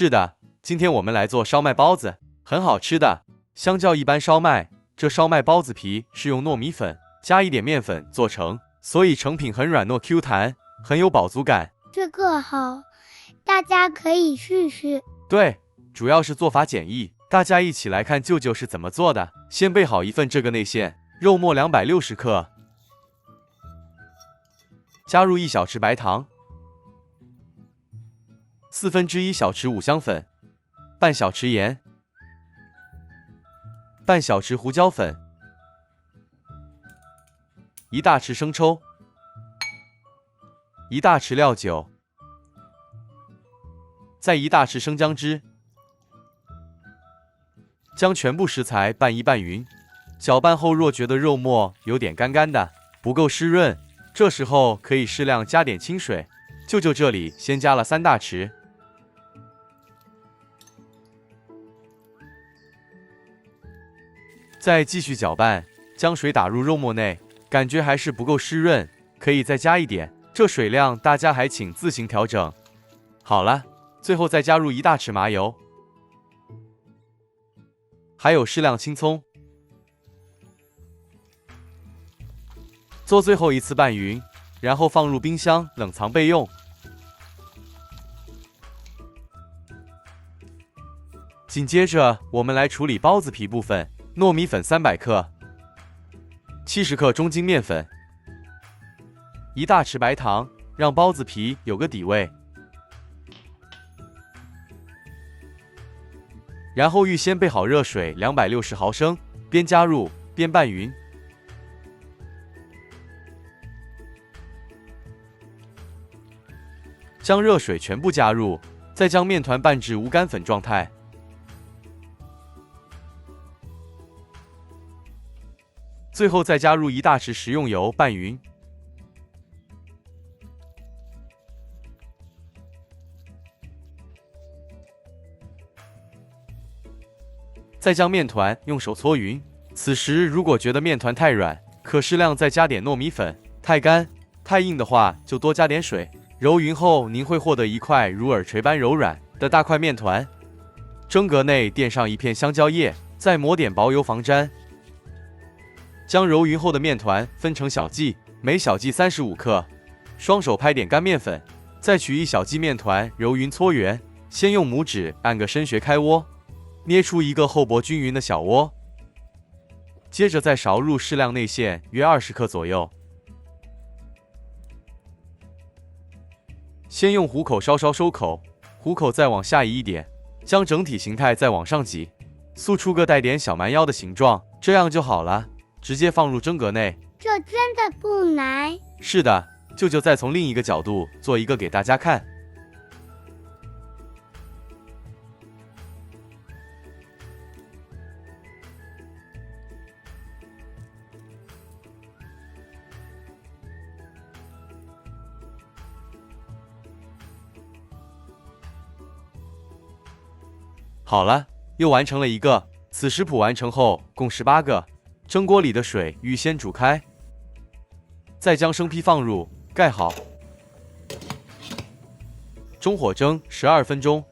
是的，今天我们来做烧麦包子，很好吃的。相较一般烧麦，这烧麦包子皮是用糯米粉加一点面粉做成，所以成品很软糯 Q 弹，很有饱足感。这个好，大家可以试试。对，主要是做法简易，大家一起来看舅舅是怎么做的。先备好一份这个内馅，肉末260克，加入1小匙白糖，1/4小匙五香粉，半小匙盐，半小匙胡椒粉，1大匙生抽，1大匙料酒，再1大匙生姜汁，将全部食材拌一拌匀。搅拌后，若觉得肉末有点干干的，不够湿润，这时候可以适量加点清水。舅舅这里先加了3大匙。再继续搅拌，将水打入肉末内，感觉还是不够湿润，可以再加一点，这水量大家还请自行调整。好了，最后再加入1大匙麻油，还有适量青葱，做最后一次拌匀，然后放入冰箱冷藏备用。紧接着我们来处理包子皮部分。糯米粉300克，70克中筋面粉，1大匙白糖，让包子皮有个底味。然后预先备好热水260毫升，边加入边拌匀。将热水全部加入，再将面团拌至无干粉状态。最后再加入1大匙食用油拌匀。再将面团用手搓匀。此时如果觉得面团太软，可适量再加点糯米粉；太干、太硬的话就多加点水。揉匀后，您会获得一块如耳垂般柔软的大块面团。蒸格内垫上一片香蕉叶，再抹点薄油防粘。将揉匀后的面团分成小剂，每小剂35克。双手拍点干面粉，再取1小剂面团揉匀搓圆。先用拇指按个深穴开窝，捏出一个厚薄均匀的小窝。接着再勺入适量内馅，约20克左右。先用虎口稍稍收口，虎口再往下移一点，将整体形态再往上挤，塑出个带点小蛮腰的形状，这样就好了。直接放入蒸格内。这真的不难。是的，舅舅再从另一个角度做一个给大家看。好了，又完成了一个。此食谱完成后共18个。蒸锅里的水预先煮开，再将生坯放入，盖好，中火蒸12分钟。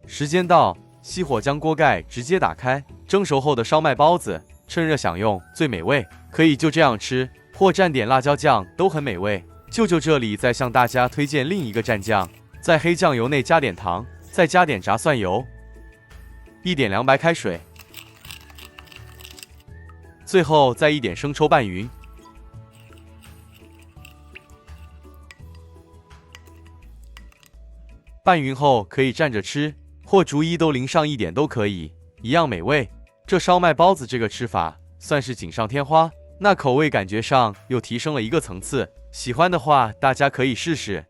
时间到，熄火将锅盖直接打开。蒸熟后的烧麦包子，趁热享用最美味，可以就这样吃，或蘸点辣椒酱都很美味。舅舅这里再向大家推荐另一个蘸酱，在黑酱油内加点糖，再加点炸蒜油，1点凉白开水。最后再1点生抽拌匀。拌匀后可以蘸着吃，或逐一都淋上1点都可以，一样美味。这烧麦包子这个吃法算是锦上添花，那口味感觉上又提升了一个层次。喜欢的话，大家可以试试。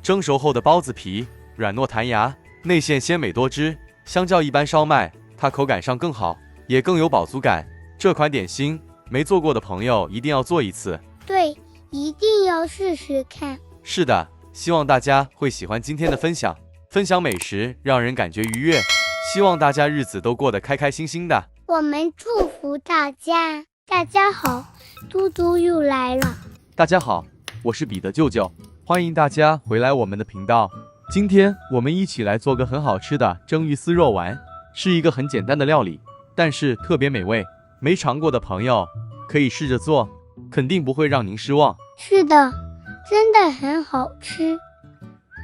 蒸熟后的包子皮软糯弹牙，内馅鲜美多汁，相较一般烧麦，它口感上更好，也更有饱足感。这款点心没做过的朋友一定要做一次。对，一定要试试看。是的，希望大家会喜欢今天的分享。分享美食让人感觉愉悦，希望大家日子都过得开开心心的。我们祝福大家。大家好，嘟嘟又来了。大家好，我是彼得舅舅，欢迎大家回来我们的频道。今天我们一起来做个很好吃的蒸鱼丝肉丸，是一个很简单的料理，但是特别美味。没尝过的朋友可以试着做，肯定不会让您失望。是的，真的很好吃。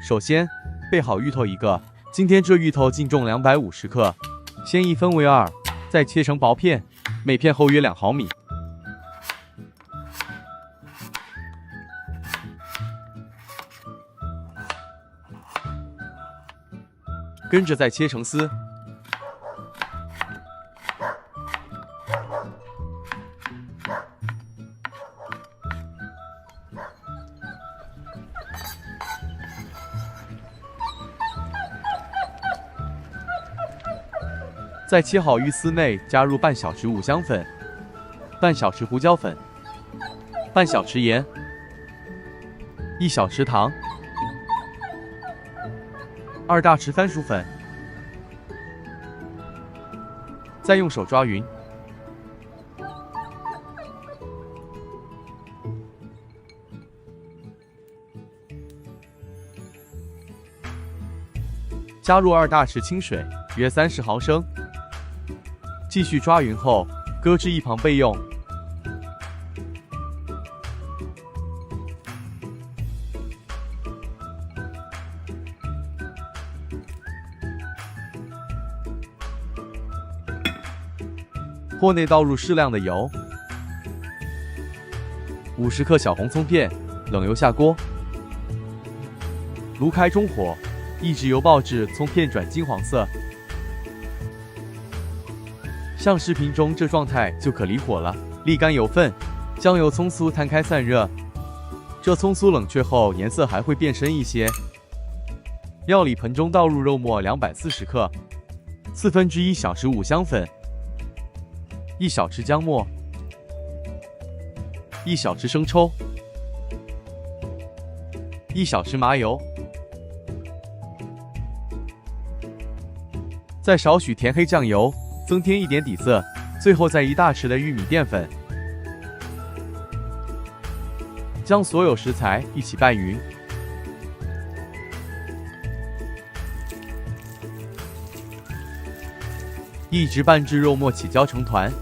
首先备好芋头1个，今天这芋头净重250克，先一分为2，再切成薄片，每片厚约2毫米。跟着再切成丝。在切好鱼丝内加入半小匙五香粉、半小匙胡椒粉、半小匙盐、1小匙糖、2大匙番薯粉，再用手抓匀。加入2大匙清水，约30毫升。继续抓匀后，搁置一旁备用。锅内倒入适量的油，50克小红葱片，冷油下锅，炉开中火，一直油爆至葱片转金黄色。像视频中这状态就可离火了，沥干油分，将油葱酥摊开散热。这葱酥冷却后颜色还会变深一些。料理盆中倒入肉末240克，1/4小匙五香粉，1小匙姜末，1小匙生抽，1小匙麻油，再少许甜黑酱油，增添一点底色，最后再1大匙的玉米淀粉，将所有食材一起拌匀。一直拌至肉末起胶成团。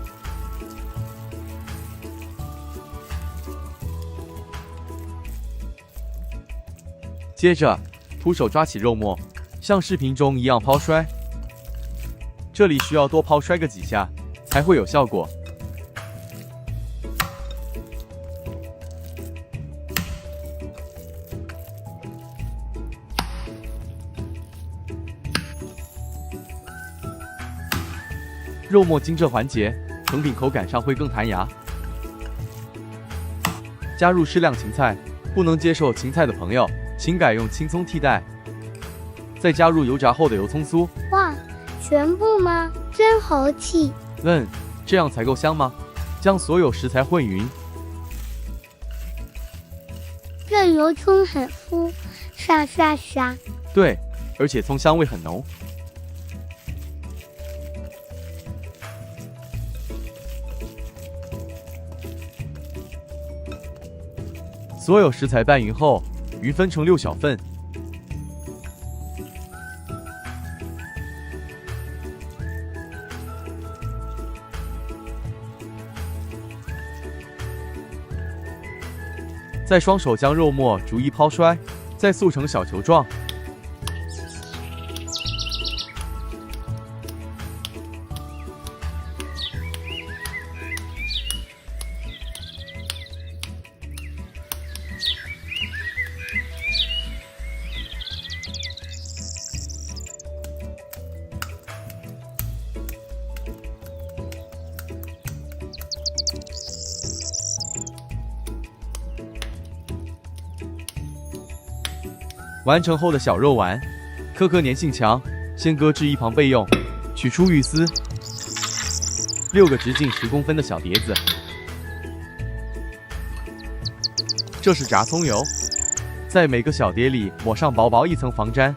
接着，徒手抓起肉末，像视频中一样抛摔。这里需要多抛摔个几下，才会有效果。肉末经这环节，成品口感上会更弹牙。加入适量芹菜，不能接受芹菜的朋友，请改用青葱替代。再加入油炸后的油葱酥。哇！全部吗？真豪气！这样才够香吗？将所有食材混匀。这油葱很酥，沙沙沙。对，而且葱香味很浓。所有食材拌匀后，鱼分成6小份。再双手将肉末逐一抛摔，再塑成小球状。完成后的小肉丸，颗颗粘性强，先搁置一旁备用。取出鱼丝，6个直径10公分的小碟子。这是炸葱油，在每个小碟里抹上薄薄一层防粘。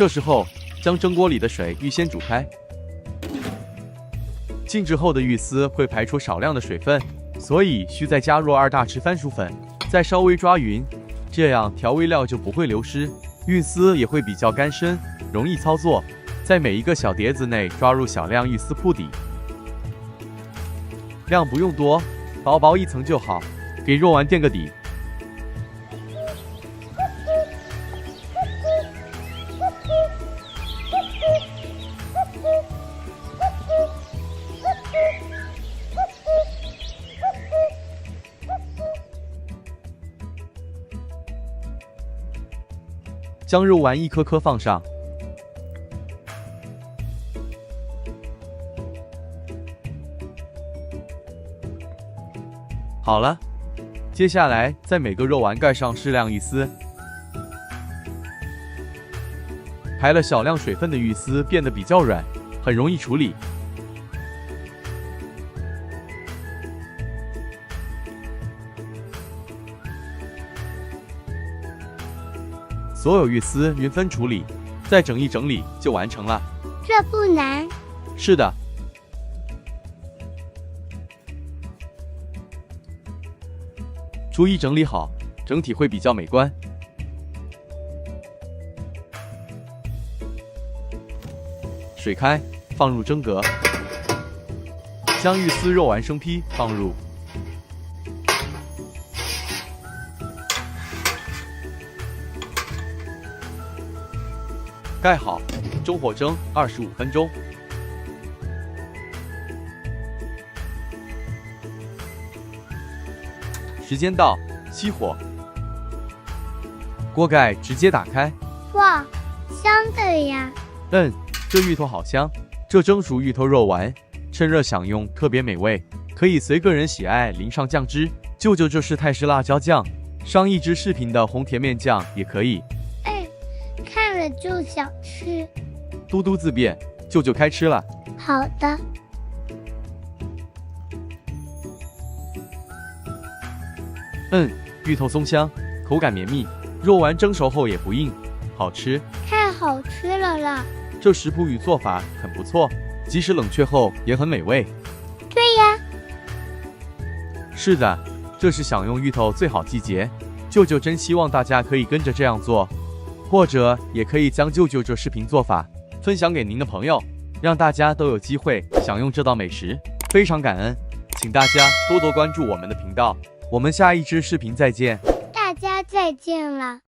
这时候将蒸锅里的水预先煮开，静置后的芋丝会排出少量的水分，所以需再加入2大匙番薯粉，再稍微抓匀，这样调味料就不会流失，芋丝也会比较干身，容易操作。在每一个小碟子内抓入小量芋丝铺底，量不用多，薄薄一层就好，给肉丸垫个底。将肉丸一颗颗放上，好了，接下来在每个肉丸盖上适量芋丝。排了小量水分的芋丝变得比较软，很容易处理。所有芋丝匀分处理，再整一整理就完成了。这不难。是的。逐一整理好，整体会比较美观。水开，放入蒸格，将芋丝肉丸生坯放入。盖好，中火蒸25分钟。时间到，熄火。锅盖直接打开。哇，香的呀！这芋头好香。这蒸熟芋头肉丸，趁热享用特别美味，可以随个人喜爱淋上酱汁。舅舅这是泰式辣椒酱，上一支视频的红甜面酱也可以。看了就想吃。嘟嘟自便，舅舅开吃了。好的。芋头松香，口感绵密，肉丸蒸熟后也不硬，好吃。太好吃了啦！这食谱与做法很不错，即使冷却后也很美味。对呀。是的，这是享用芋头最好季节。舅舅真希望大家可以跟着这样做。或者也可以将舅舅这视频做法分享给您的朋友，让大家都有机会享用这道美食。非常感恩，请大家多多关注我们的频道。我们下一支视频再见。大家再见了。